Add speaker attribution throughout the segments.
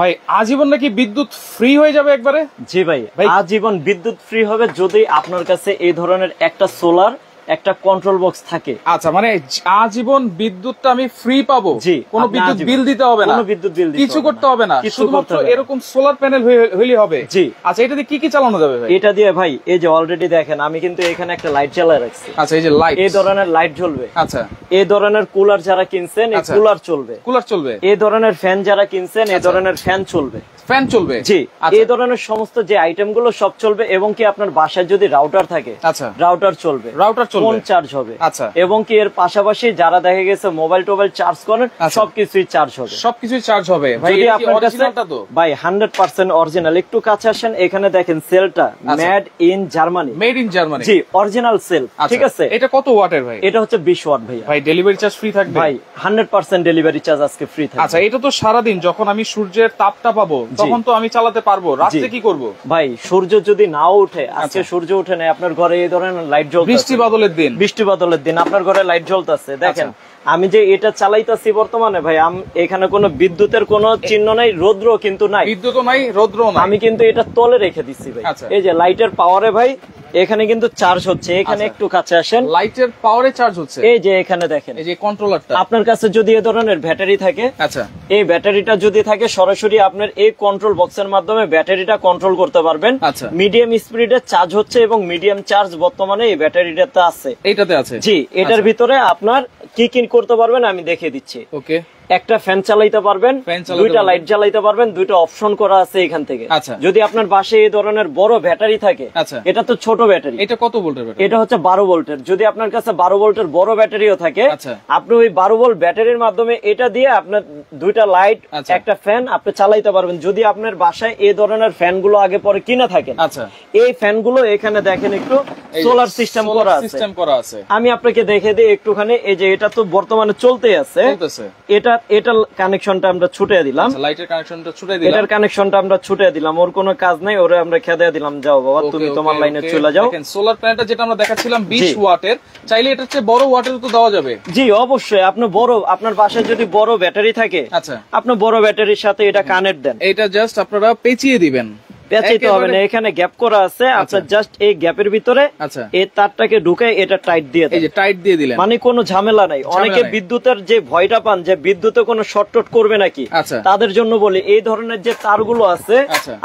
Speaker 1: ভাই আজীবন নাকি বিদ্যুৎ ফ্রি হয়ে যাবে একবারে?
Speaker 2: জি ভাই, আজীবন বিদ্যুৎ ফ্রি হবে যদি আপনার কাছে এই ধরনের একটা সোলার একটা কন্ট্রোল বক্স থাকে।
Speaker 1: আচ্ছা, মানে আজীবন বিদ্যুৎটা আমি ফ্রি পাবো?
Speaker 2: জি,
Speaker 1: কোনো বিদ্যুৎ বিল দিতে হবে না,
Speaker 2: কোনো বিদ্যুৎ বিল
Speaker 1: কিছু করতে হবে না, শুধুমাত্র এরকম সোলার প্যানেল হইলে হবে?
Speaker 2: জি।
Speaker 1: আচ্ছা, এটা দিয়ে কি কি চালানো যাবে ভাই?
Speaker 2: এটা দিয়ে ভাই এই যে অলরেডি দেখেন আমি কিন্তু এখানে একটা লাইট জ্বালায় রাখছি।
Speaker 1: আচ্ছা, এই যে লাইট,
Speaker 2: এই ধরনের লাইট জ্বলবে।
Speaker 1: আচ্ছা,
Speaker 2: এই ধরনের কুলার যারা কিনছেন এই কুলার চলবে,
Speaker 1: কুলার চলবে।
Speaker 2: এই ধরনের ফ্যান যারা কিনছেন এই ধরনের ফ্যান চলবে,
Speaker 1: ফ্যান চলবে।
Speaker 2: জি, এই ধরনের সমস্ত যে আইটেম গুলো সব চলবে। এবং কি আপনার বাসায় যদি রাউটার থাকে,
Speaker 1: আচ্ছা,
Speaker 2: রাউটার চলবে,
Speaker 1: রাউটার চলবে,
Speaker 2: ফোন চার্জ হবে।
Speaker 1: আচ্ছা,
Speaker 2: এবং কি এর পাশাপাশি যারা দেখা গেছে মোবাইল টোবাইল চার্জ করেন সবকিছুই চার্জ হবে,
Speaker 1: সবকিছুই চার্জ হবে। ভাই
Speaker 2: যদি
Speaker 1: এটা কি
Speaker 2: আপনার কাছে
Speaker 1: অরিজিনালটা? তো
Speaker 2: ভাই 100% অরিজিনাল। একটু কাছে আসেন, এখানে দেখেন সেলটা made in Germany,
Speaker 1: made in Germany.
Speaker 2: জি, অরিজিনাল সেল। ঠিক আছে,
Speaker 1: এটা কত ওয়াটের ভাই?
Speaker 2: এটা হচ্ছে 20 ওয়াট ভাই।
Speaker 1: ভাই ডেলিভারি চার্জ ফ্রি থাকবে?
Speaker 2: ভাই 100% ডেলিভারি চার্জ আজকে ফ্রি থাকবে।
Speaker 1: আচ্ছা, এটা তো সারা দিন যখন আমি সূর্যের তাপটা পাবো তখন তো আমি চালাতে পারবো, রাতে কি করব?
Speaker 2: ভাই সূর্য যদি নাও ওঠে, আজকে সূর্য ওঠে না, আপনার ঘরে এই ধরনের লাইট জ্বলছে,
Speaker 1: বৃষ্টি বাদলের দিন,
Speaker 2: বৃষ্টি বাদলের দিন আপনার ঘরে লাইট জ্বলতেছে। দেখেন আমি যে এটা চালাইতাছি বর্তমানে ভাই, এখানে কোনো বিদ্যুতের কোনো চিহ্ন নাই, রৌদ্র কিন্তু নাই,
Speaker 1: বিদ্যুৎও নাই, রৌদ্র নাই।
Speaker 2: আমি কিন্তু এটা তলে রেখে দিচ্ছি ভাই। এই যে লাইটের পাওয়ারে ভাই এখানে কিন্তু চার্জ হচ্ছে। এখানে একটু কাছে আসেন,
Speaker 1: লাইটের পাওয়ারে চার্জ হচ্ছে।
Speaker 2: এই যে এখানে দেখেন,
Speaker 1: এই যে কন্ট্রোলারটা।
Speaker 2: আপনার কাছে যদি এই ধরনের ব্যাটারি থাকে,
Speaker 1: আচ্ছা,
Speaker 2: এই ব্যাটারিটা যদি থাকে সরাসরি আপনার এই কন্ট্রোল বক্সের মাধ্যমে ব্যাটারিটা কন্ট্রোল করতে পারবেন।
Speaker 1: আচ্ছা,
Speaker 2: মিডিয়াম স্পিডে চার্জ হচ্ছে এবং মিডিয়াম চার্জ বর্তমানে এই ব্যাটারিটাতে আছে,
Speaker 1: এইটাতে আছে।
Speaker 2: জি, এটার ভিতরে আপনার কি কি করতে পারবেন আমি দেখিয়ে দিচ্ছি।
Speaker 1: ওকে,
Speaker 2: একটা ফ্যান চালাইতে পারবেন, দুইটা লাইট জ্বালাইতে পারবেন, দুইটা অপশন করা আছে এখান থেকে।
Speaker 1: আচ্ছা,
Speaker 2: যদি আপনার বাসায় এই ধরনের বড় ব্যাটারি থাকে,
Speaker 1: আচ্ছা,
Speaker 2: এটা তো ছোট ব্যাটারি,
Speaker 1: এটা কত ভোল্টের ব্যাটারি?
Speaker 2: এটা হচ্ছে 12 ভোল্টের। যদি আপনার কাছে 12 ভোল্টের বড় ব্যাটারিও থাকে, আপনি ওই 12 ভোল্ট ব্যাটারির মাধ্যমে এটা দিয়ে আপনার দুইটা লাইট একটা ফ্যান আপনি চালাইতে পারবেন। যদি আপনার বাসায় এই ধরনের ফ্যান গুলো আগে পরে কিনা থাকেন,
Speaker 1: আচ্ছা,
Speaker 2: এই ফ্যান গুলো এখানে দেখেন একটু সোলার সিস্টেম করা আছে। আমি আপনাকে দেখে দিই একটুখানি। এই যে এটা তো বর্তমানে চলতেই আছে, এটা কানেকশনটা আমরা ছুটে দিলাম,
Speaker 1: লাইটের কানেকশনটা ছুটে দিলাম,
Speaker 2: এটার কানেকশনটা আমরা ছুটে দিলাম। ওর কোনো কাজ নাই, ওরে আমরা খেদে দিলাম, যাও বাবা তুমি তোমার লাইনে চলে যাও।
Speaker 1: দেখেন সোলার প্যানেলটা যেটা আমরা দেখাচ্ছিলাম 20 ওয়াটের, চাইলে এটা হচ্ছে বড় ওয়াটের তো দেওয়া যাবে।
Speaker 2: জি অবশ্যই, আপনি বড়, আপনার বাসায় যদি বড় ব্যাটারি থাকে,
Speaker 1: আচ্ছা,
Speaker 2: আপনি বড় ব্যাটারির সাথে এটা কানেক্ট দেন।
Speaker 1: এটা জাস্ট আপনারা পেঁচিয়ে দিবেন,
Speaker 2: পেঁচাইতে হবে না, এখানে গ্যাপ করা আছে। আপনার জাস্ট এই গ্যাপের ভিতরে এই তারটাকে ঢুকে এটা টাইট দিয়ে দেন।
Speaker 1: এই যে টাইট দিয়ে দিলেন,
Speaker 2: মানে কোনো ঝামেলা নাই। অনেকে বিদ্যুতের যে ভয়টা পান যে বিদ্যুতে কোনো শর্টট করবে নাকি, তাদের জন্য বলি এই ধরনের যে তারগুলো আছে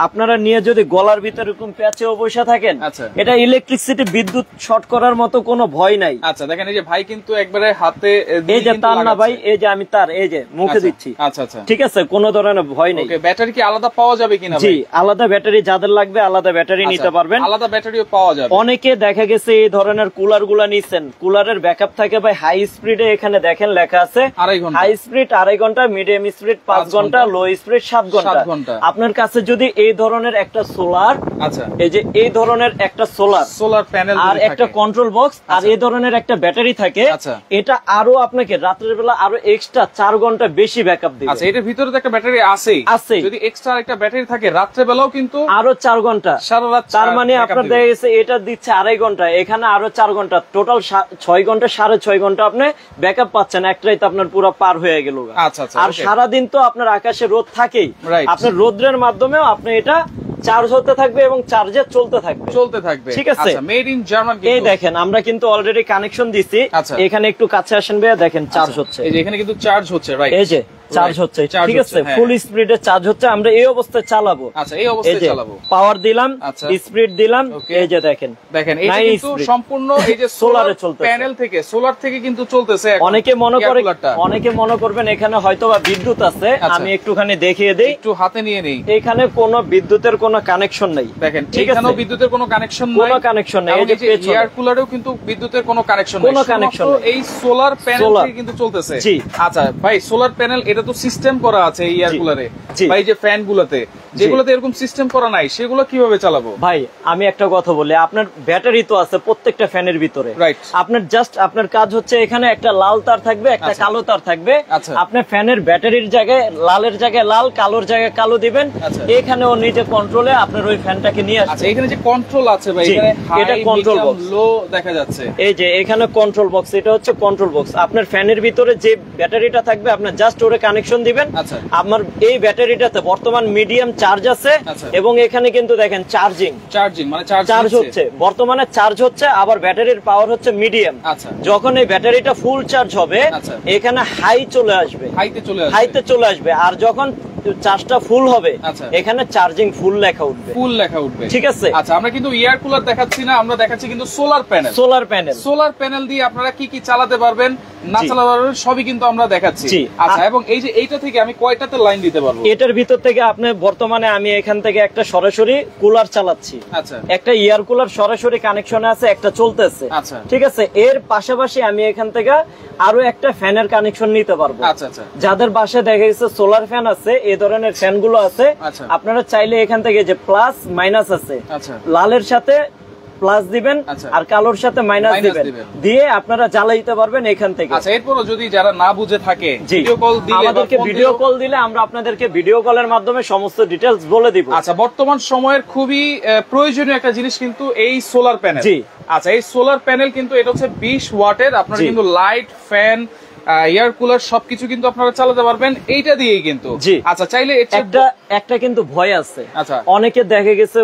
Speaker 2: আপনারা নিয়ে যদি গলার ভিতরে এরকম প্যাচেও বসে থাকেন, এটা ইলেকট্রিসিটি বিদ্যুৎ শর্ট করার মতো কোনো ভয় নাই।
Speaker 1: আচ্ছা, দেখেন এই যে ভাই কিন্তু একবারে হাতে,
Speaker 2: এই যে তার না ভাই, এই যে আমি তার এই যে মুখে দিচ্ছি।
Speaker 1: আচ্ছা আচ্ছা,
Speaker 2: ঠিক আছে, কোনো ধরনের ভয় নেই।
Speaker 1: ব্যাটারি কি আলাদা পাওয়া যাবে কিনা?
Speaker 2: জি, আলাদা ব্যাটারি যাদের লাগবে আলাদা ব্যাটারি নিতে পারবেন,
Speaker 1: আলাদা ব্যাটারিও পাওয়া যাবে।
Speaker 2: অনেকে দেখা গেছে এই ধরনের কুলার গুলা নিচ্ছেন, কুলারের ব্যাকআপ থাকে ভাই হাই স্পিডে, এখানে দেখেন লেখা আছে হাই স্পিড 2.5 ঘন্টা, মিডিয়াম স্পিড 5 ঘন্টা, লো স্পিড 7 ঘন্টা। আপনার কাছে যদি এই ধরনের একটা সোলার, আচ্ছা, এই যে এই ধরনের একটা সোলার প্যানেল আর একটা কন্ট্রোল বক্স আর এই ধরনের একটা ব্যাটারি থাকে, এটা আরো আপনাকে রাতের বেলা আরো এক্সট্রা 4 ঘন্টা বেশি ব্যাকআপ দিবে।
Speaker 1: আচ্ছা, এটার ভিতরে তো একটা ব্যাটারি আছেই, যদি এক্সট্রা একটা ব্যাটারি থাকে রাতের বেলাও কিন্তু আরো
Speaker 2: 4 ঘন্টা, সারা রাত। তার মানে আপনার দেখা গেছে এটা দিচ্ছে 2.5 ঘন্টা, এখানে আরো 4 ঘন্টা, টোটাল 6 ঘন্টা, 6.5 ঘন্টা আপনি ব্যাকআপ পাচ্ছেন। এক রাত আপনার পুরো পার হয়ে গেল। আর সারাদিন তো আপনার আকাশে রোদ থাকেই, আপনার রোদ্রের মাধ্যমেও আপনি এটা চার্জ হতে থাকবে এবং চার্জে চলতে থাকবে। ঠিক আছে,
Speaker 1: মেড ইন জার্মান।
Speaker 2: এই দেখেন আমরা কিন্তু অলরেডি কানেকশন দিছি, এখানে একটু কাছে আসেন ভাইয়া, দেখেন চার্জ হচ্ছে।
Speaker 1: এই যে এখানে কিন্তু চার্জ হচ্ছে, রাইট,
Speaker 2: এই যে চার্জ হচ্ছে, ঠিক আছে, ফুল স্পিডে চার্জ হচ্ছে। আমরা এই অবস্থায় চালাবো।
Speaker 1: আচ্ছা, এই অবস্থায় চালাবো,
Speaker 2: পাওয়ার দিলাম, স্পিড দিলাম, এই যে দেখেন
Speaker 1: এটা কিন্তু সম্পূর্ণ এই যে সোলারে চলতেছে, প্যানেল থেকে, সোলার থেকে কিন্তু চলতেছে।
Speaker 2: অনেকে মনে করবেন এখানে হয়তোবা বিদ্যুৎ আছে, আমি একটুখানি দেখিয়ে দেই,
Speaker 1: একটু হাতে নিয়ে নেই।
Speaker 2: এখানে কোনো বিদ্যুতের কোনো কানেকশন নাই,
Speaker 1: দেখেন এখানেও বিদ্যুতের কোনো কানেকশন নাই, এই যে এয়ার কুলারেও কিন্তু বিদ্যুতের কোনো কানেকশন নাই, এই সোলার প্যানেল থেকে কিন্তু চলতেছে। আচ্ছা ভাই, সোলার প্যানেল এটা তো সিস্টেম করা আছে এই এয়ার কুলারে, ভাই যে ফ্যান গুলাতে যেগুলোতে এরকম সিস্টেম করা নাই সেগুলো কিভাবে চালাবো?
Speaker 2: ভাই আমি একটা কথা বলি, আপনার ব্যাটারি তো আছে প্রত্যেকটা ফ্যানের ভিতরে,
Speaker 1: রাইট?
Speaker 2: আপনার জাস্ট আপনার কাজ হচ্ছে এখানে একটা লাল তার থাকবে, একটা কালো তার থাকবে। আপনি ফ্যানের ব্যাটারির জায়গায় লালের জায়গায় লাল, কালোর জায়গায় কালো দিবেন। এখানে ও নিজে কন্ট্রোলে আপনার ওই ফ্যানটাকে নিয়ে আসবে।
Speaker 1: আচ্ছা, এখানে যে কন্ট্রোল আছে ভাই,
Speaker 2: এটা কন্ট্রোল বক্স,
Speaker 1: লো দেখা যাচ্ছে।
Speaker 2: এই যে এখানে কন্ট্রোল বক্স, এটা হচ্ছে কন্ট্রোল বক্স। আপনার ফ্যানের ভিতরে যে ব্যাটারিটা থাকবে আপনার জাস্ট ওরে কানেকশন দিবেন। আমার এই ব্যাটারিটাতে বর্তমান মিডিয়াম চার্জ আছে এবং এখানে কিন্তু দেখেন চার্জিং
Speaker 1: মানে
Speaker 2: চার্জ হচ্ছে, বর্তমানে চার্জ হচ্ছে, আবার ব্যাটারির পাওয়ার হচ্ছে মিডিয়াম। যখন এই ব্যাটারিটা ফুল চার্জ হবে এখানে হাই চলে আসবে, হাইতে চলে আসবে। আর যখন চার্জটা ফুল হবে এখানে চার্জিং ফুল লেখা উঠবে, ঠিক আছে?
Speaker 1: আচ্ছা, আমরা কিন্তু এয়ার কুলার দেখাচ্ছি না, আমরা দেখাচ্ছি কিন্তু সোলার প্যানেল দিয়ে আপনারা কি কি চালাতে পারবেন না চালাতে পারবেন সবই কিন্তু আমরা দেখাচ্ছি। আচ্ছা, এবং এই যে এইটা থেকে আমি কয়টাতে লাইন দিতে পারবো?
Speaker 2: এটার ভিতর থেকে আপনি বর্তমানে আমি এখান থেকে একটা সরাসরি কুলার চালাচ্ছি, একটা এয়ার কুলার সরাসরি কানেকশনে আছে, একটা চলতেছে, ঠিক আছে? এর পাশাপাশি আমি এখান থেকে আরো একটা ফ্যানের কানেকশন নিতে পারবো। যাদের বাসায় দেখা গেছে সোলার ফ্যান আছে, এই ধরনের ফ্যান গুলো আছে, আপনারা চাইলে এখান থেকে যে প্লাস মাইনাস আছে, লালের সাথে প্লাস দিবেন আর কালোর সাথে মাইনাস দিবেন, দিয়ে আপনারা জ্বালাইতে পারবেন এখান থেকে।
Speaker 1: আচ্ছা, এরপরও যদি যারা না বুঝে থাকে ভিডিও কল দিলে,
Speaker 2: আমাদেরকে ভিডিও কল দিলে আমরা আপনাদেরকে ভিডিও কলের মাধ্যমে সমস্ত ডিটেইলস বলে দিব।
Speaker 1: আচ্ছা, বর্তমান সময়ের খুবই প্রয়োজনীয় একটা জিনিস কিন্তু এই সোলার প্যানেল। আচ্ছা, এই সোলার প্যানেল কিন্তু এটা হচ্ছে 20 ওয়াটের, আপনারা কিন্তু লাইট, ফ্যান, এয়ার কুলার সবকিছু কিন্তু আপনারা চালাতে পারবেন এইটা দিয়েই কিন্তু। আচ্ছা, চাইলে
Speaker 2: একটা কিন্তু ভয় আছে। আচ্ছা, অনেকে দেখে গেছে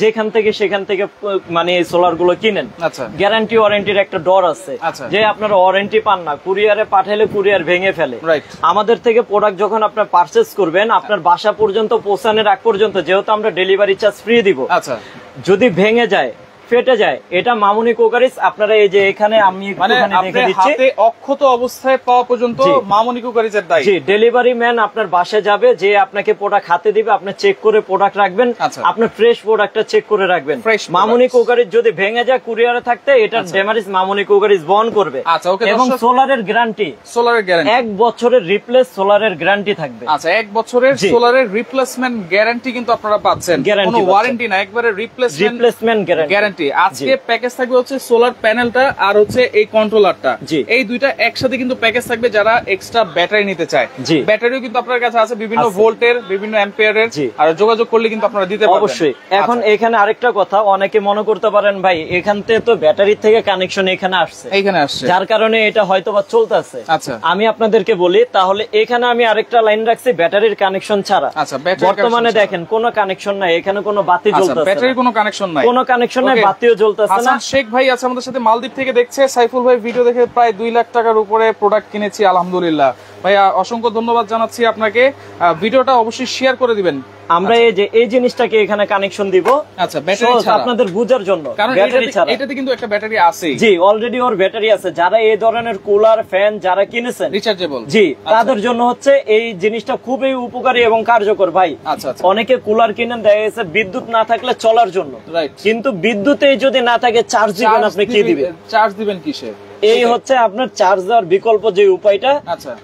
Speaker 2: যেখান থেকে সেখান থেকে মানে এই সোলার গুলো কিনেন, গ্যারান্টি ওয়ারেন্টির একটা ডর আছে যে আপনারা ওয়ারেন্টি পান না, কুরিয়ারে পাঠালে কুরিয়ার ভেঙে ফেলে। আমাদের থেকে প্রোডাক্ট যখন আপনার পারচেজ করবেন আপনার বাসা পর্যন্ত পৌঁছানোর আগ পর্যন্ত, যেহেতু আমরা ডেলিভারি চার্জ ফ্রি দিব, যদি ভেঙে যায় ফেটে যায় এটা মামুনি কুকারিজ, আপনারা এই যে এখানে আমি দেখে দিচ্ছি
Speaker 1: অক্ষত অবস্থায় পাওয়া পর্যন্ত মামুনি কুকারিজের দায়ী।
Speaker 2: জি, ডেলিভারি ম্যান আপনার বাসায় যাবে, যে আপনাকে প্রোডাক্ট হাতে দিবে, আপনি চেক করে প্রোডাক্ট রাখবেন, আপনার ফ্রেশ প্রোডাক্টটা চেক করে রাখবেন। মামুনি কুকারিজ যদি ভেঙে যায় কুরিয়ারে থাকতে এটার ড্যামেজ মামুনি কুকারিজ বহন করবে। এবং সোলারের গ্যারান্টি, 1 বছরের রিপ্লেস সোলারের গ্যারান্টি থাকবে।
Speaker 1: আচ্ছা, 1 বছরের সোলারের রিপ্লেসমেন্ট গ্যারান্টি কিন্তু আপনারা পাচ্ছেন, কোনো ওয়ারেন্টি না, একবারে রিপ্লেসমেন্ট গ্যারান্টি। আজকে প্যাকেজ থাকবে হচ্ছে সোলার প্যানেলটা আর হচ্ছে এই কন্ট্রোলারটা, এই দুইটা একসাথে কিন্তু প্যাকেজ থাকবে। যারা এক্সট্রা ব্যাটারি নিতে চায়, ব্যাটারিও কিন্তু আপনার কাছে আছে বিভিন্ন ভোল্টের, বিভিন্ন অ্যাম্পিয়ারের, আর যোগাযোগ করলে কিন্তু আপনারা দিতে পারবেন
Speaker 2: অবশ্যই। এখন এখানে আরেকটা কথা, অনেকে মনে করতে পারেন ভাই এখান থেকে তো ব্যাটারি থেকে কানেকশন এখানে আসছে, যার কারণে এটা হয়তো বা চলতেছে। আমি আপনাদেরকে বলি তাহলে এখানে আমি আরেকটা লাইন রাখছি ব্যাটারির কানেকশন ছাড়া। বর্তমানে দেখেন কোনো কানেকশন নাই, এখানে কোনো বাতি জ্বলতেছে,
Speaker 1: ব্যাটারির কোনো কানেকশন নাই,
Speaker 2: কোনো কানেকশন নাই, বাতিও জ্বলতেছে না।
Speaker 1: শেখ ভাই আছে আমাদের সাথে, মালদ্বীপ থেকে দেখছে। সাইফুল ভাই ভিডিও দেখে প্রায় 2 লাখ টাকার উপরে প্রোডাক্ট কিনেছি, আলহামদুলিল্লাহ। ভাইয়া অসংখ্য ধন্যবাদ জানাচ্ছি আপনাকে, ভিডিওটা অবশ্যই শেয়ার করে দিবেন।
Speaker 2: আমরা এই যে এই জিনিসটাকে এখানে কানেকশন দিব,
Speaker 1: আচ্ছা, ব্যাটারি ছাড়া
Speaker 2: আপনাদের বুঝার জন্য,
Speaker 1: কারণ এটাতে কিন্তু একটা ব্যাটারি আছে।
Speaker 2: জি, অলরেডি ওর ব্যাটারি আছে। যারা এই ধরনের কুলার ফ্যান যারা কিনেছেন
Speaker 1: রিচার্জেবল,
Speaker 2: জি, তাদের জন্য হচ্ছে এই জিনিসটা খুবই উপকারী এবং কার্যকর ভাই। অনেকে কুলার কিনেন দেখা গেছে বিদ্যুৎ না থাকলে চলার জন্য, কিন্তু বিদ্যুৎ যদি না থাকে চার্জ দিবেন আপনি কি দিবেন?
Speaker 1: চার্জ দিবেন কিসে?
Speaker 2: এই হচ্ছে আপনার চার্জ দেওয়ার বিকল্প যে উপায়টা।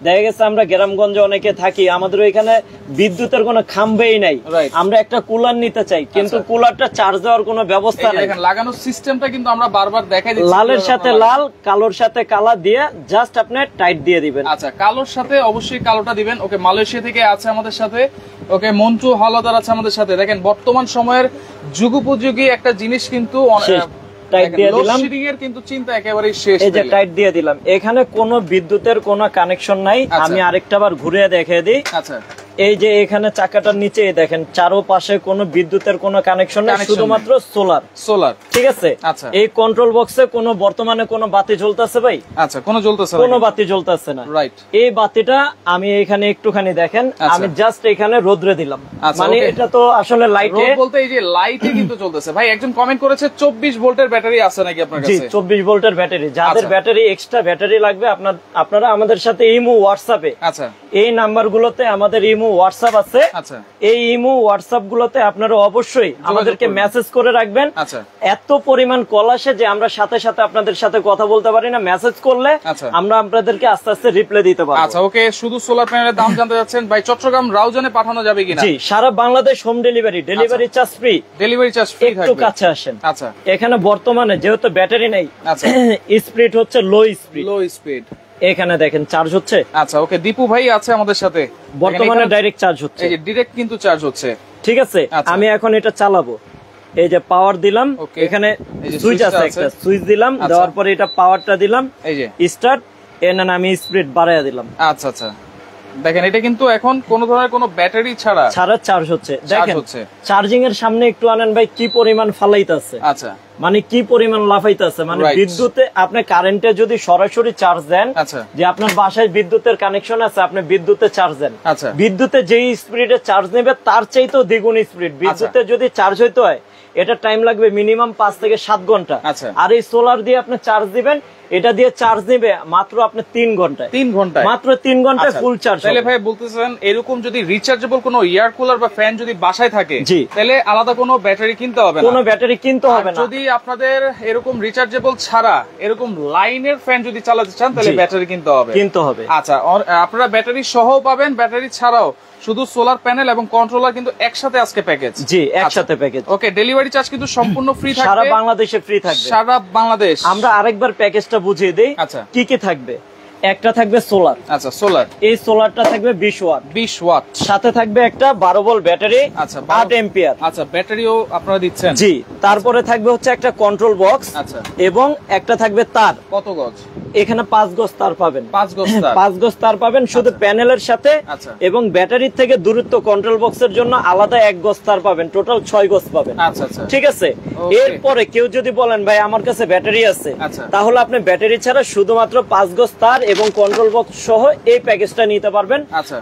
Speaker 2: দেখা গেছে আমরা গ্রামগঞ্জে অনেকে থাকি, আমাদের এখানে বিদ্যুতের কোনো খাম্বেই নাই, আমরা একটা কুলার নিতে চাই কিন্তু কুলারটা চার্জ দেওয়ার কোনো ব্যবস্থা নাই।
Speaker 1: লাগানোর সিস্টেমটা কিন্তু আমরা বারবার দেখাই দিচ্ছি,
Speaker 2: লালের সাথে লাল, কালোর সাথে কালা দিয়ে জাস্ট আপনি টাইট দিয়ে দিবেন।
Speaker 1: আচ্ছা, কালোর সাথে অবশ্যই কালোটা দিবেন। ওকে, মালয়েশিয়া থেকে আছে আমাদের সাথে, ওকে, মন্টু হাওলাদার আছে আমাদের সাথে। দেখেন বর্তমান সময়ের যুগোপযোগী একটা জিনিস কিন্তু
Speaker 2: এখানে কোনো বিদ্যুতের কোনো কানেকশন নাই। আমি আরেকটা বার ঘুরে দেখে দিই। এই যে এখানে চাকাটার নিচে দেখেন চারোপাশে কোনো বিদ্যুতের কোনো কানেকশন নেই, শুধুমাত্র সোলার, ঠিক আছে? এই কন্ট্রোল বক্সে কোনো বর্তমানে কোনো বাতি জ্বলতেছে ভাই?
Speaker 1: আচ্ছা, কোনো বাতি জ্বলতেছে
Speaker 2: না। এই বাতিটা আমি এখানে একটুখানি দেখেন, আমি জাস্ট এখানে রোদ্রে দিলাম, মানে এটা তো আসলে লাইটে
Speaker 1: বলতে এই যে লাইটে কিন্তু চলতেছে। ভাই একজন কমেন্ট করেছে 24 ভোল্টের ব্যাটারি আছে নাকি আপনার কাছে?
Speaker 2: 24 ভোল্টের ব্যাটারি, যাদের ব্যাটারি এক্সট্রা ব্যাটারি লাগবে আপনারা আমাদের সাথে ইমো, হোয়াটসঅ্যাপে এই নাম্বারগুলোতে আমাদের ইমো ইমো হোয়াটসঅ্যাপ আছে। আচ্ছা, এই ইমো হোয়াটসঅ্যাপ গুলোতে আপনারা অবশ্যই আমাদেরকে মেসেজ করে রাখবেন। আচ্ছা, এত পরিমাণ কল আসে যে আমরা সাথে সাথে আপনাদের সাথে কথা বলতে পারি না, মেসেজ করলে আমরা আপনাদেরকে আস্তে আস্তে রিপ্লাই দিতে পারবো।
Speaker 1: আচ্ছা, ওকে। শুধু সোলার প্যানেলের দাম জানতে যাচ্ছেন ভাই, চট্টগ্রাম রাউজানে পাঠানো যাবে কিনা?
Speaker 2: জি, সারা Bangladesh home delivery, delivery charge free.
Speaker 1: Delivery charge free থাকবে।
Speaker 2: একটু কাছে আসেন। আচ্ছা, এখানে বর্তমানে যেহেতু ব্যাটারি নেই, আচ্ছা, স্পিড হচ্ছে লো স্পিড।
Speaker 1: লো স্পিড
Speaker 2: এখানে দেখেন চার্জ হচ্ছে।
Speaker 1: আচ্ছা, ওকে। দীপু ভাই আছে আমাদের সাথে,
Speaker 2: বর্তমানে ডাইরেক্ট চার্জ হচ্ছে।
Speaker 1: এই যে ডাইরেক্ট কিন্তু চার্জ হচ্ছে,
Speaker 2: ঠিক আছে। আমি এখন এটা চালাবো, এই যে পাওয়ার দিলাম, এখানে সুইচ আছে একটা, সুইচ দিলাম, দেওয়ার পরে এটা পাওয়ারটা দিলাম, এই যে স্টার্ট, এর আমি স্পিড বাড়াইয়া দিলাম।
Speaker 1: আচ্ছা আচ্ছা, দেখেন এটা কিন্তু এখন কোন ধরনের কোনো ব্যাটারি ছাড়া
Speaker 2: চার্জ হচ্ছে। দেখেন চার্জিং এর সামনে একটু আনেন ভাই, কি পরিমাণ ফালাইতেছে। আচ্ছা, মানে কি পরিমাণ লাফাইতেছে, মানে বিদ্যুতে আপনি কারেন্টে যদি সরাসরি চার্জ দেন, যে আপনার বাসায় বিদ্যুতের কানেকশন আছে, আপনি বিদ্যুতে চার্জ দেন, বিদ্যুতে যেই স্পিডে চার্জ নেবে তার চাইতেও দ্বিগুণ স্পিড। বিদ্যুতে যদি চার্জ হইতে হয় এটা টাইম লাগবে মিনিমাম 5 থেকে 7 ঘন্টা। আর এই সোলার দিয়ে আপনি চার্জ দিবেন, এটা দিয়ে চার্জ নেবে মাত্র আপনি 3 ঘন্টায়।
Speaker 1: 3 ঘন্টায়,
Speaker 2: মাত্র 3 ঘন্টায় ফুল চার্জ।
Speaker 1: তাহলে ভাই বলতেছেন এরকম যদি রিচার্জেবল কোনো এয়ার কুলার বা ফ্যান যদি বাসায় থাকে, তাহলে আলাদা কোনো ব্যাটারি কিনতে হবে না।
Speaker 2: কোনো ব্যাটারি কিনতে হবে না।
Speaker 1: যদি আপনাদের এরকম রিচার্জেবল ছাড়া এরকম লাইনের ফ্যান যদি চালাতে চান, তাহলে ব্যাটারি কিনতে হবে। আচ্ছা, আপনারা ব্যাটারি সহ পাবেন, ব্যাটারি ছাড়াও শুধু সোলার প্যানেল এবং কন্ট্রোলার কিন্তু একসাথে আজকে প্যাকেজ।
Speaker 2: জি, একসাথে প্যাকেজ।
Speaker 1: ওকে, ডেলিভারি চার্জ কিন্তু সম্পূর্ণ ফ্রি থাকবে,
Speaker 2: সারা বাংলাদেশে ফ্রি থাকবে,
Speaker 1: সারা বাংলাদেশ।
Speaker 2: আমরা আরেকবার প্যাকেজটা বুঝিয়ে দেই। আচ্ছা, কি কি থাকবে। একটা থাকবে সোলার।
Speaker 1: আচ্ছা, সোলার,
Speaker 2: এই সোলারটা থাকবে 20 ওয়াট।
Speaker 1: 20 ওয়াট,
Speaker 2: সাথে থাকবে একটা 12 ভোল্ট ব্যাটারি। আচ্ছা, 8 এম্পিয়ার।
Speaker 1: আচ্ছা, ব্যাটারিও আপনারা দিচ্ছেন?
Speaker 2: জি। তারপরে থাকবে হচ্ছে একটা কন্ট্রোল বক্স। আচ্ছা, এবং একটা থাকবে তার।
Speaker 1: কত গজ?
Speaker 2: এখানে 5 গজ তার পাবেন।
Speaker 1: 5 গজ তার,
Speaker 2: 5 গজ তার পাবেন শুধু প্যানেলের সাথে। এবং ব্যাটারির থেকে দূরত্ব কন্ট্রোল বক্সের জন্য আলাদা 1 গজ তার পাবেন, টোটাল 6 গজ পাবেন। আচ্ছা আচ্ছা, ঠিক আছে। এরপরে কেউ যদি বলেন ভাই আমার কাছে ব্যাটারি আছে, তাহলে আপনি ব্যাটারি ছাড়া শুধুমাত্র 5 গজ তার এবং কন্ট্রোল বক্স সহ এই প্যাকেজটা নিতে পারবেন।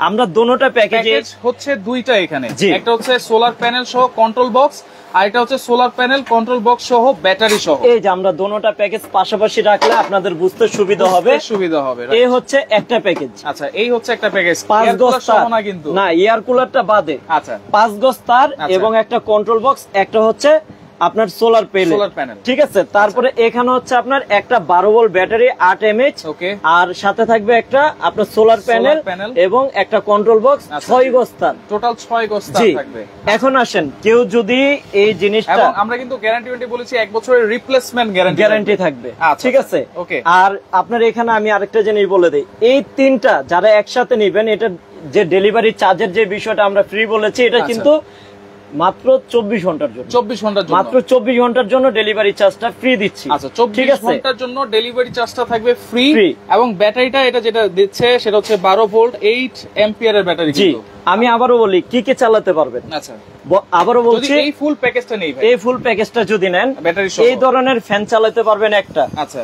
Speaker 2: আমরা দোনোটা প্যাকেজ
Speaker 1: হচ্ছে দুইটা এখানে, একটা হচ্ছে সোলার প্যানেল সহ কন্ট্রোল বক্স, আর এটা হচ্ছে সোলার প্যানেল কন্ট্রোল বক্স সহ ব্যাটারি সহ।
Speaker 2: এই যে আমরা দোনোটা প্যাকেজ পাশাপাশি রাখলে আপনাদের বুঝতে সুবিধা হবে। এই হচ্ছে একটা প্যাকেজ।
Speaker 1: আচ্ছা, এই হচ্ছে একটা প্যাকেজ।
Speaker 2: 5 গজ তার না, কিন্তু না, এয়ার কুলারটা বাদে। আচ্ছা, 5 গজ তার এবং একটা কন্ট্রোল বক্স, একটা হচ্ছে আপনার সোলার প্যানেল, ঠিক আছে। তারপরে এখানে হচ্ছে আপনার একটা 12 ভোল্ট ব্যাটারি 8 এমএইচ, আর সাথে থাকবে একটা আপনার সোলার প্যানেল এবং একটা কন্ট্রোল বক্স, 6 গজ তার,
Speaker 1: টোটাল 6 গজ তার থাকবে।
Speaker 2: এখন আসেন, কেউ যদি এই জিনিসটা,
Speaker 1: এবং আমরা কিন্তু গ্যারান্টি বলেছি 1 বছরের রিপ্লেসমেন্ট গ্যারান্টি
Speaker 2: থাকবে, ঠিক আছে। আর আপনার এখানে আমি আরেকটা জিনিস বলে দেই, এই তিনটা যারা একসাথে নেবেন, এটা যে ডেলিভারি চার্জের যে বিষয়টা আমরা ফ্রি বলেছি, এটা কিন্তু মাত্র 24 ঘন্টার জন্য। 24 ঘন্টার জন্য, মাত্র 24 ঘন্টার জন্য ডেলিভারি চার্জটা ফ্রি দিচ্ছি। আচ্ছা, 24 ঘন্টার জন্য ডেলিভারি চার্জটা থাকবে ফ্রি। এবং ব্যাটারিটা এটা যেটা দিচ্ছে সেটা হচ্ছে 12 ভোল্ট 8 এম্পিয়ারের ব্যাটারি। জি, আমি আবারও বলি কি কি চালাতে পারবেন। আচ্ছা, আবারও বলছি, এই ফুল প্যাকেজটা নেই ভাই, এই ফুল প্যাকেজটা যদি নেন, ব্যাটারি সহ এই ধরনের ফ্যান চালাতে পারবেন একটা। আচ্ছা,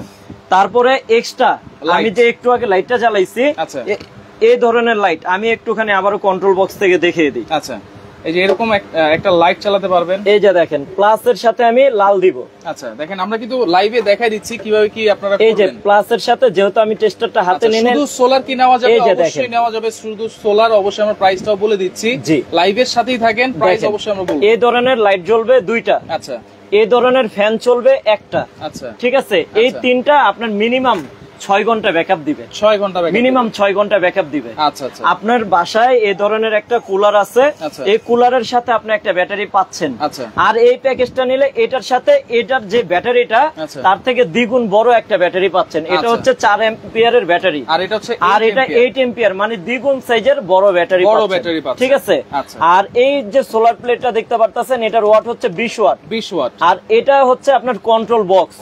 Speaker 2: তারপরে এক্সট্রা আমি যে একটু আগে লাইটটা জ্বালাইছি, এই ধরনের লাইট আমি একটুখানি আবারও কন্ট্রোল বক্স থেকে দেখিয়ে দিই। আচ্ছা, এই যে এরকম একটা লাইট চালাতে পারবেন। এই যে দেখেন, প্লাস এর সাথে আমি লাল দিব। আচ্ছা, দেখেন আমরা কিন্তু লাইভে দেখাই দিচ্ছি কিভাবে কি আপনারা করবেন। এই যে প্লাস এর সাথে, যেহেতু আমি টেস্টারটা হাতে নিয়ে শুধু সোলার কি নেওয়া যাবে, অবশ্যই নেওয়া যাবে শুধু সোলার। অবশ্যই আমরা প্রাইসটাও বলে দিচ্ছি, লাইভের সাথেই থাকেন, প্রাইস অবশ্যই আমরা বলবো। এই ধরনের লাইট জ্বলবে 2টা। আচ্ছা, এই ধরনের ফ্যান চলবে একটা। আচ্ছা, ঠিক আছে। এই তিনটা আপনার মিনিমাম 6 ঘন্টা ব্যাকআপ দিবে। 6 ঘন্টা মিনিমাম 6 ঘন্টা ব্যাকআপ দিবে। আচ্ছা আচ্ছা, আপনার বাসায় এই ধরনের একটা কুলার আছে, এই কুলারের সাথে আপনি একটা ব্যাটারি পাচ্ছেন। আচ্ছা, আর এই প্যাকেজটা নিলে এটার সাথে এটার যে ব্যাটারিটা তার থেকে দ্বিগুণ বড় একটা ব্যাটারি পাচ্ছেন। এটা হচ্ছে 4 এম্পিয়ারের ব্যাটারি, আর এটা হচ্ছে 8 এম্পিয়ার, মানে দ্বিগুণ সাইজের বড় ব্যাটারি পাচ্ছেন, ঠিক আছে। আর এই যে সোলার প্লেটটা দেখতে পারতেছেন, এটার ওয়াট হচ্ছে 20 ওয়াট। 20 ওয়াট। আর এটা হচ্ছে আপনার কন্ট্রোল বক্স,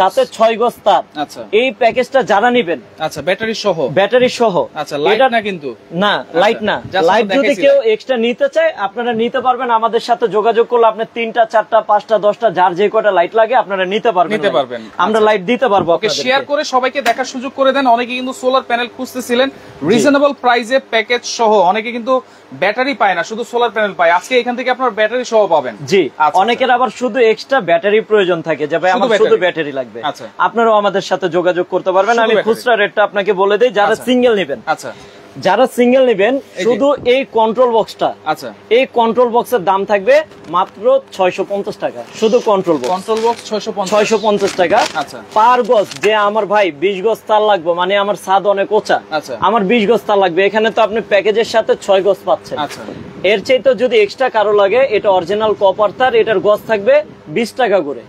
Speaker 2: সাথে 6 গজ তার। আচ্ছা, এই প্যাকেজটা যারা নিবেন, আচ্ছা, ব্যাটারি সহ। আচ্ছা, লাইট না কিন্তু, না লাইট না, লাইট যদি কেউ এক্সট্রা নিতে চায় আপনারা নিতে পারবেন। আমাদের সাথে যোগাযোগ করলে আপনি 3টা 4টা 5টা 10টা যার যে কয়টা লাইট লাগে আপনারা নিতে পারবেন। আমরা লাইট দিতে পারবো। ওকে, শেয়ার করে সবাইকে দেখার সুযোগ করে দেন। অনেকে কিন্তু সোলার প্যানেল খুঁজতেছিলেন রিজনেবল প্রাইসে প্যাকেজ সহ, অনেকে কিন্তু ব্যাটারি পায় না, শুধু সোলার প্যানেল পায়। আজকে এখান থেকে আপনারা ব্যাটারি সহ পাবেন। জি, অনেকের আবার শুধু এক্সট্রা ব্যাটারি প্রয়োজন থাকে, যে ভাই আমার শুধু ব্যাটারি লাগবে, আপনারাও আমাদের সাথে যোগাযোগ করতে পারবেন। আমি খুচরা রেটটা আপনাকে বলে দেই, যারা সিঙ্গেল নেবেন। আচ্ছা, যারা সিঙ্গেল নেবেন শুধু এই কন্ট্রোল বক্সটা,
Speaker 1: আচ্ছা
Speaker 2: এই কন্ট্রোল বক্সের দাম থাকবে মাত্র 650 টাকা। শুধু কন্ট্রোল বক্স 650 টাকা।
Speaker 1: আচ্ছা
Speaker 2: পার গজ, যে আমার ভাই 20 গজ তার লাগবে, মানে আমার ছাদ অনেক উঁচা, আমার 20 গজ তার লাগবে, এখানে তো আপনি প্যাকেজের সাথে 6 গজ পাচ্ছেন।
Speaker 1: আচ্ছা
Speaker 2: এর চাইতে যদি এক্সট্রা কারো লাগে, এটা অরিজিনাল কপার তার, এটার গজ থাকবে 20 টাকা করে।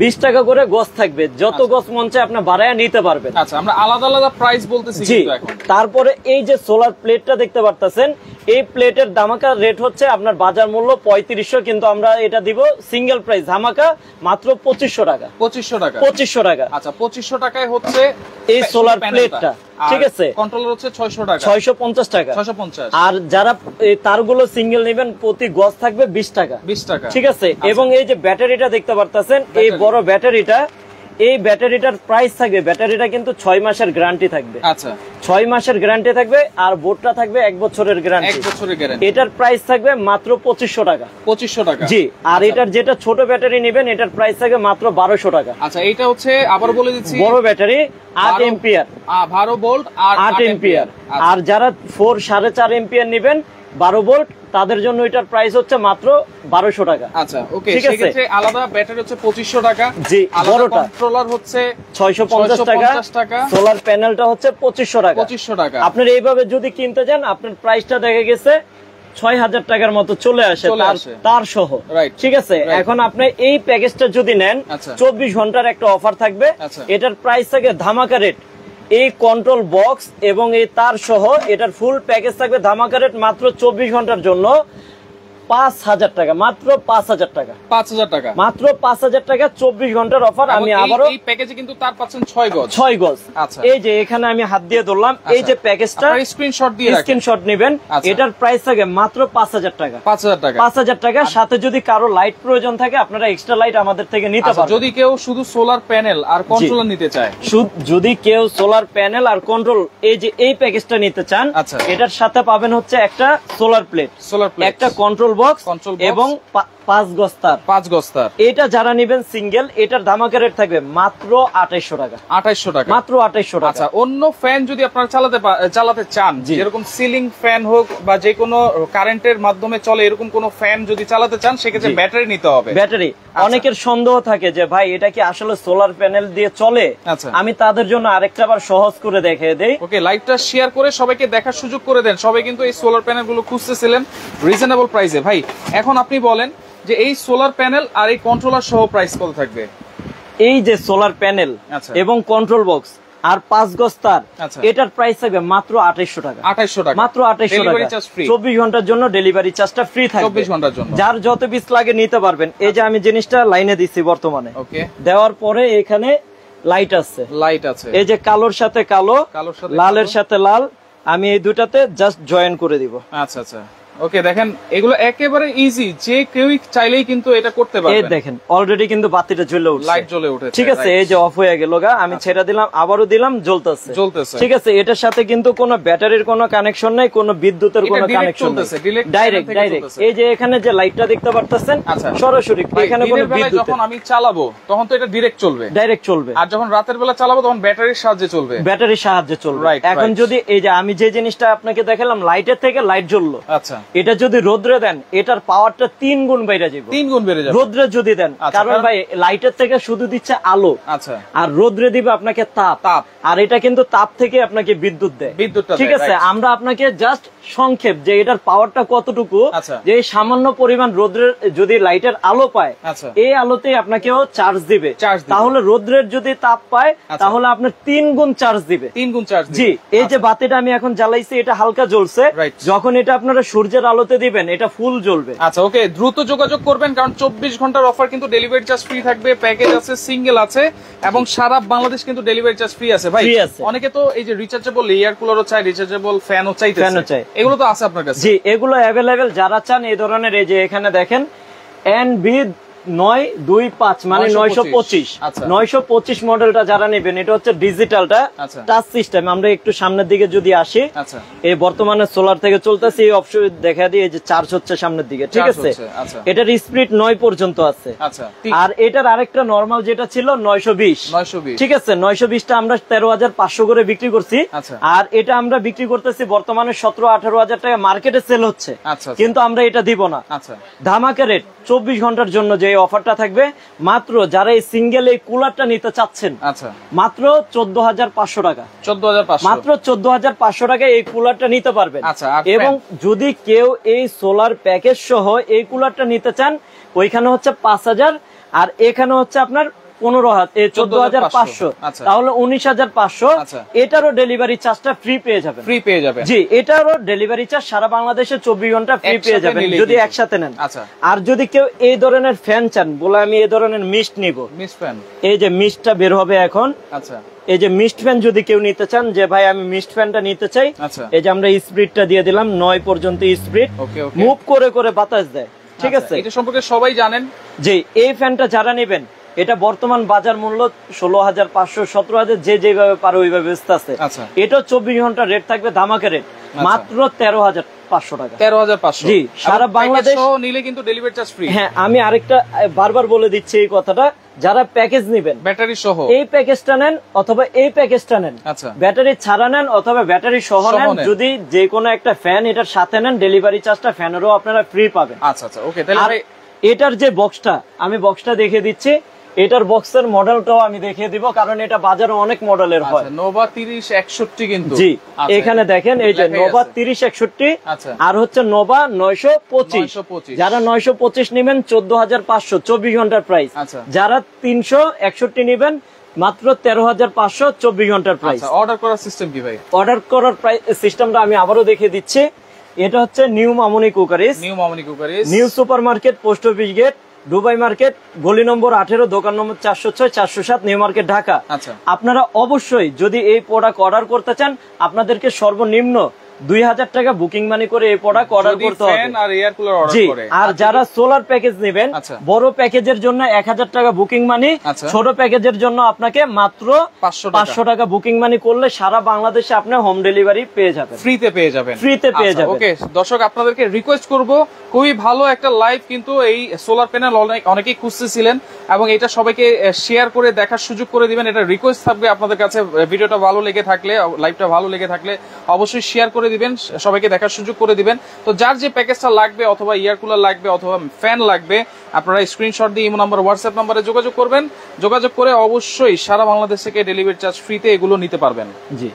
Speaker 2: 20 টাকা করে গজ থাকবে, যত গজ মন চায় আপনি বাড়ায় নিতে পারবেন।
Speaker 1: আচ্ছা আমরা আলাদা আলাদা প্রাইস বলতেছি কিন্তু এখন।
Speaker 2: তারপরে এই যে সোলার প্লেটটা দেখতে পারতেছেন, এই প্লেটের ধামাকা রেট হচ্ছে আপনার বাজার মূল্য 3500, কিন্তু আমরা এটা দিব সিঙ্গেল প্রাইস ধামাকা মাত্র 2500 টাকা। 2500 টাকা।
Speaker 1: আচ্ছা 2500 টাকায় হচ্ছে
Speaker 2: এই সোলার প্লেটটা, ঠিক আছে।
Speaker 1: কন্ট্রোলার হচ্ছে 600 টাকা,
Speaker 2: 650 টাকা।
Speaker 1: 650।
Speaker 2: আর যারা এই তারগুলো সিঙ্গেল নেবেন, প্রতি গজ থাকবে 20 টাকা, ঠিক আছে। এবং এই যে ব্যাটারিটা দেখতে পারতেছেন, এই বড় ব্যাটারিটা, এই ব্যাটারিটার প্রাইস থাকবে, ব্যাটারিটা কিন্তু 6 মাসের গ্যারান্টি থাকবে।
Speaker 1: আচ্ছা
Speaker 2: 6 মাসের গ্যারান্টি থাকবে, আর বোর্ডটা থাকবে 1 বছরের গ্যারান্টি।
Speaker 1: 1 বছরের গ্যারান্টি।
Speaker 2: এটার প্রাইস থাকবে মাত্র 2500 টাকা।
Speaker 1: 2500 টাকা,
Speaker 2: জি। আর এটার যেটা ছোট ব্যাটারি নেবেন, এটার প্রাইস থাকবে মাত্র 1200 টাকা।
Speaker 1: আচ্ছা এটা হচ্ছে, আবার বলে দিচ্ছি,
Speaker 2: বড় ব্যাটারি 8 এম্পিয়ার,
Speaker 1: 12 ভোল্ট আর
Speaker 2: 8 এম্পিয়ার। আর যারা 4.5 এম্পিয়ার নেবেন 12 ভোল্ট, তাদের জন্য এটার প্রাইস হচ্ছে মাত্র 1200 টাকা।
Speaker 1: আচ্ছা ওকে, সেক্ষেত্রে আলাদা ব্যাটারি হচ্ছে 2500 টাকা,
Speaker 2: জি।
Speaker 1: বড়টা কন্ট্রোলার হচ্ছে
Speaker 2: 650 টাকা, সোলার প্যানেলটা হচ্ছে 2500 টাকা।
Speaker 1: 2500 টাকা।
Speaker 2: আপনার এইভাবে যদি কিনতে যান, আপনার প্রাইসটা দেখা গেছে 6000 টাকার মতো চলে আসে তার সহ, ঠিক আছে। এখন আপনি এই প্যাকেজটা যদি নেন, 24 ঘন্টার একটা অফার থাকবে, এটার প্রাইস থাকে ধামাকা রেট। এই কন্ট্রোল বক্স এবং এই তার সহ এটার ফুল প্যাকেজ থাকবে ধামাকা রেট মাত্র 24 ঘন্টার জন্য 5000 টাকা, মাত্র 5000 টাকা,
Speaker 1: 5000 টাকা,
Speaker 2: মাত্র 5000 টাকা, 24 ঘন্টার অফার। আমি আবারও
Speaker 1: এই প্যাকেজে কিন্তু তার পাচ্ছেন 6 গজ,
Speaker 2: 6 গজ।
Speaker 1: আচ্ছা
Speaker 2: এই যে এখানে আমি হাত দিয়ে ধরলাম, এই যে প্যাকেজটা
Speaker 1: স্ক্রিনশট দিয়ে রাখেন,
Speaker 2: স্ক্রিনশট নেবেন। এটার প্রাইস থাকে মাত্র 5000 টাকা,
Speaker 1: 5000 টাকা,
Speaker 2: 5000 টাকা। সাথে যদি কারো লাইট প্রয়োজন থাকে, আপনারা এক্সট্রা লাইট আমাদের থেকে নিতে পারবেন।
Speaker 1: যদি কেউ শুধু সোলার প্যানেল আর কন্ট্রোলার নিতে চায়,
Speaker 2: যদি কেউ সোলার প্যানেল আর কন্ট্রোল এই যে এই প্যাকেজটা নিতে চান, এটার সাথে পাবেন হচ্ছে একটা সোলার প্লেট, একটা কন্ট্রোল বক্স এবং 5 গজ তার,
Speaker 1: 5 গজ তার।
Speaker 2: এটা যারা নেবেন সিঙ্গেল, এটার ধামাকা রেট থাকবে মাত্র 2800 টাকা,
Speaker 1: 2800 টাকা,
Speaker 2: মাত্র 2800 টাকা।
Speaker 1: আচ্ছা অন্য ফ্যান যদি আপনারা চালাতে চান, যেরকম সিলিং ফ্যান হোক বা যে কোনো কারেন্টের মাধ্যমে চলে এরকম কোন ফ্যান যদি চালাতে চান, সেক্ষেত্রে ব্যাটারি নিতে হবে।
Speaker 2: ব্যাটারি অনেকের সন্দেহ থাকে যে ভাই এটা কি আসলে সোলার প্যানেল দিয়ে চলে। আমি তাদের জন্য আরেকটা বার সহজ করে দেখিয়ে দেই।
Speaker 1: ওকে, লাইভটা শেয়ার করে সবাইকে দেখার সুযোগ করে দেন। সবাই কিন্তু এই সোলার প্যানেল গুলো খুঁজতেছিলেন রিজনেবল প্রাইসে। ভাই এখন আপনি বলেন যে এই সোলার প্যানেল আর এই কন্ট্রোলার সহ প্রাইস কত থাকবে?
Speaker 2: এই যে সোলার প্যানেল এবং কন্ট্রোল বক্স আর 5 গজ তার, এটার প্রাইস থাকবে মাত্র 2800 টাকা, 2800 টাকা, মাত্র 2800 টাকা। 24 ঘন্টার জন্য ডেলিভারি চার্জটা ফ্রি থাকবে, 24 ঘন্টার জন্য। যার যত পিস লাগে নিতে পারবেন। এই যে আমি জিনিসটা লাইনে দিচ্ছি বর্তমানে, ওকে, দেওয়ার পরে এখানে লাইট আছে, এই যে কালোর সাথে কালো, লালের সাথে লাল, আমি এই দুটাতে জাস্ট জয়েন করে দিব।
Speaker 1: আচ্ছা আচ্ছা, ওকে, দেখেন এগুলো একেবারে ইজি, যে কেউ চাইলেই কিন্তু এটা করতে পারবে।
Speaker 2: এই দেখেন অলরেডি কিন্তু বাতিটা জ্বলে উঠছে,
Speaker 1: লাইট জ্বলে উঠেছে,
Speaker 2: ঠিক আছে। এই যে অফ হয়ে গেল গা, আমি ছেড়ে দিলাম, আবারও দিলাম, জ্বলতেছে, ঠিক আছে। এটার সাথে কিন্তু কোনো ব্যাটারির কোনো কানেকশন নাই, কোনো বিদ্যুতের কোনো কানেকশন নাই, ডাইরেক্ট। এই যে এখানে যে লাইটটা দেখতে পারতেছেন সরাসরি, এখানে কোনো বিদ্যুৎ,
Speaker 1: যখন আমি চালাবো তখন তো এটা ডাইরেক্ট চলবে, আর যখন রাতের বেলা চালাবো তখন ব্যাটারির সাহায্যে চলবে, এখন যদি এই যে আমি যে জিনিসটা আপনাকে দেখালাম, লাইটের থেকে লাইট জ্বললো, আচ্ছা, এটা যদি রোদ্রে দেন, এটার পাওয়ারটা 3 গুণ বেড়ে যাবে, 3 গুণ বেড়ে যাবে রোদ্রে যদি দেন। কারণ ভাই লাইটের থেকে শুধু দিচ্ছে আলো, আচ্ছা, আর রোদ্রে দিবে আপনাকে তাপ, আর এটা কিন্তু তাপ থেকে আপনাকে বিদ্যুৎ দেয়, ঠিক আছে। আমরা আপনাকে জাস্ট সংক্ষেপ যে এটার পাওয়ারটা কতটুকু, যে সামান্য পরিমাণ রোদ্রের যদি লাইটের আলো পায়, এই আলোতে আপনাকেও চার্জ দিবে। তাহলে রোদ্রের যদি তাপ পায়, তাহলে আপনার 3 গুণ চার্জ দিবে, 3 গুণ চার্জ। জি, এই যে বাতিটা আমি এখন জ্বালাইছি, এটা হালকা জ্বলছে, যখন এটা আপনারা সূর্যের আলোতে দিবেন, এটা ফুল জ্বলবে। আচ্ছা ওকে, দ্রুত যোগাযোগ করবেন, কারণ 24 ঘন্টার অফার কিন্তু ডেলিভারি চার্জ ফ্রি থাকবে, প্যাকেজ আছে, সিঙ্গেল আছে, এবং সারা বাংলাদেশ কিন্তু ডেলিভারি চার্জ ফ্রি আছে। ভাই অনেকে তো এই যে রিচার্জেবল এয়ার কুলারও চাই, রিচার্জেবল ফ্যানও চাইতেছে, এগুলো তো আছে আপনার কাছে?
Speaker 2: জি, এগুলো অ্যাভেলেবেল। যারা চান এই ধরনের, এই যে এখানে দেখেন NB 925 মানে 925 925 মডেলটা যারা নেবেন, এটা হচ্ছে ডিজিটালটা টাচ সিস্টেম। আমরা একটু সামনের দিকে যদি আসি, এই বর্তমানে সোলার থেকে চলতেছে, এই অপশন দেখা দিয়ে যে চার্জ হচ্ছে সামনের দিকে, ঠিক আছে। এটার স্পিড 9 পর্যন্ত আছে। আর এটার আরেকটা নরমাল যেটা ছিল 920, ঠিক আছে। 920টা আমরা 13,500 করে বিক্রি করছি। আর এটা আমরা বিক্রি করতেছি বর্তমানে 17-18 হাজার টাকা মার্কেটে সেল হচ্ছে, কিন্তু আমরা এটা দিব না। ধামাকা রেট 24 ঘন্টার জন্য যে অফারটা থাকবে, মাত্র যারা এই সিঙ্গেল এই কুলারটা নিতে চাচ্ছেন মাত্র 14,500 টাকা, মাত্র 14,500 টাকায় এই কুলারটা নিতে পারবেন। এবং যদি কেউ এই সোলার প্যাকেজ সহ এই কুলারটা নিতে চান, ওইখানে হচ্ছে 5,000 আর এখানে হচ্ছে আপনার 14,500, তাহলে 19,500। এটারও ডেলিভারি চার্জটা ফ্রি পেয়ে যাবেন। জি, এটারও ডেলিভারি চার্জ সারা বাংলাদেশে 24 ঘন্টা ফ্রি পেয়ে যাবেন যদি একসাথে নেন। আর যদি কেউ এই ধরনের ফ্যান চান, বলে আমি এই ধরনের মিস্ট নিব, এই যে মিস্টটা বের হবে এখন, এই যে মিস্ট ফ্যান যদি কেউ নিতে চান, যে ভাই আমি মিস্ট ফ্যানটা নিতে চাই, এই যে আমরা স্পিডটা দিয়ে দিলাম 9 পর্যন্ত স্পিড, মুভ করে করে বাতাস দেয়, ঠিক আছে।
Speaker 1: এটা সম্পর্কে সবাই জানেন।
Speaker 2: জি, এই ফ্যানটা যারা নেবেন, এটা বর্তমান বাজার মূল্য 16,500, 17,000, যে যেভাবে পারে ওইভাবে বেচতে আছে। এটা 24 ঘন্টা রেট থাকবে, ধামাকা রেট মাত্র 13,500 টাকা।
Speaker 1: 13,500,
Speaker 2: জি, সারা বাংলাদেশ
Speaker 1: নিলে কিন্তু ডেলিভারি চার্জ ফ্রি।
Speaker 2: হ্যাঁ, আমি আরেকটা বারবার বলে দিচ্ছি এই কথাটা, যারা প্যাকেজ নেবেন
Speaker 1: ব্যাটারি সহ,
Speaker 2: এই প্যাকেজটা নেন অথবা এই প্যাকেজটা নেন, ব্যাটারি ছাড়া নেন অথবা ব্যাটারি সহ নেন, যদি যে কোনো একটা ফ্যান এটার সাথে নেন, ডেলিভারি চার্জটা ফ্যানেরও আপনারা ফ্রি পাবেন।
Speaker 1: আচ্ছা, ওকে। তাহলে
Speaker 2: এটার যে বক্সটা, আমি বক্সটা দেখিয়ে দিচ্ছি, এটার বক্সের মডেলটাও আমি দেখিয়ে দিব, কারণ এটা বাজারে অনেক মডেলের হয়।
Speaker 1: নোভা 3061 কিন্তু,
Speaker 2: জি, এখানে দেখেন এই যে নোভা 3061, আর হচ্ছে নোভা 925। যারা 925 নেবেন 14,500, 24 ঘন্টার প্রাইস। যারা 361 নেবেন মাত্র 13,500, 24 ঘন্টার প্রাইস।
Speaker 1: অর্ডার করার সিস্টেম কি ভাই?
Speaker 2: অর্ডার করার সিস্টেমটা আমি আবারও দেখিয়ে দিচ্ছি। এটা হচ্ছে new Mamuni cookeries, new super market, post office gate, Dubai market, গলি নম্বর 18, দোকান নম্বর 406, 407, নিউ মার্কেট, ঢাকা। আপনারা অবশ্যই যদি এই প্রোডাক্ট অর্ডার করতে চান, আপনাদেরকে সর্বনিম্ন 2,000 টাকা বুকিং মানি করে এই প্রোডাক্ট অর্ডার করতে হবে। জি, আর যারা সোলার প্যাকেজ নেবেন, বড় প্যাকেজের জন্য 1,000 টাকা বুকিং মানি, ছোট প্যাকেজের জন্য আপনাকে মাত্র 500 টাকা বুকিং মানি করলে সারা বাংলাদেশে আপনি হোম ডেলিভারি পেয়ে যাবেন,
Speaker 1: ফ্রিতে পেয়ে যাবেন। ওকে দর্শক, আপনাদেরকে রিকোয়েস্ট করব, খুবই ভালো একটা লাইভ কিন্তু এই সোলার প্যানেল অনেকেই খুঁজতেছিলেন, এবং এটা সবাইকে শেয়ার করে দেখার সুযোগ করে দিবেন, এটা রিকোয়েস্ট থাকবে আপনাদের কাছে। ভিডিওটা ভালো লেগে থাকলে, লাইভটা ভালো লেগে থাকলে অবশ্যই শেয়ার করে দিবেন, সবাইকে দেখার সুযোগ করে দিবেন। তো যার যে প্যাকেজটা লাগবে, অথবা ইয়ার কুলার লাগবে অথবা ফ্যান লাগবে, আপনারা স্ক্রিনশট দিয়ে ইমো নাম্বার, হোয়াটসঅ্যাপ নাম্বারে যোগাযোগ করবেন। যোগাযোগ করে অবশ্যই সারা বাংলাদেশ থেকে ডেলিভারি চার্জ ফ্রিতে এগুলো নিতে পারবেন।
Speaker 2: জি।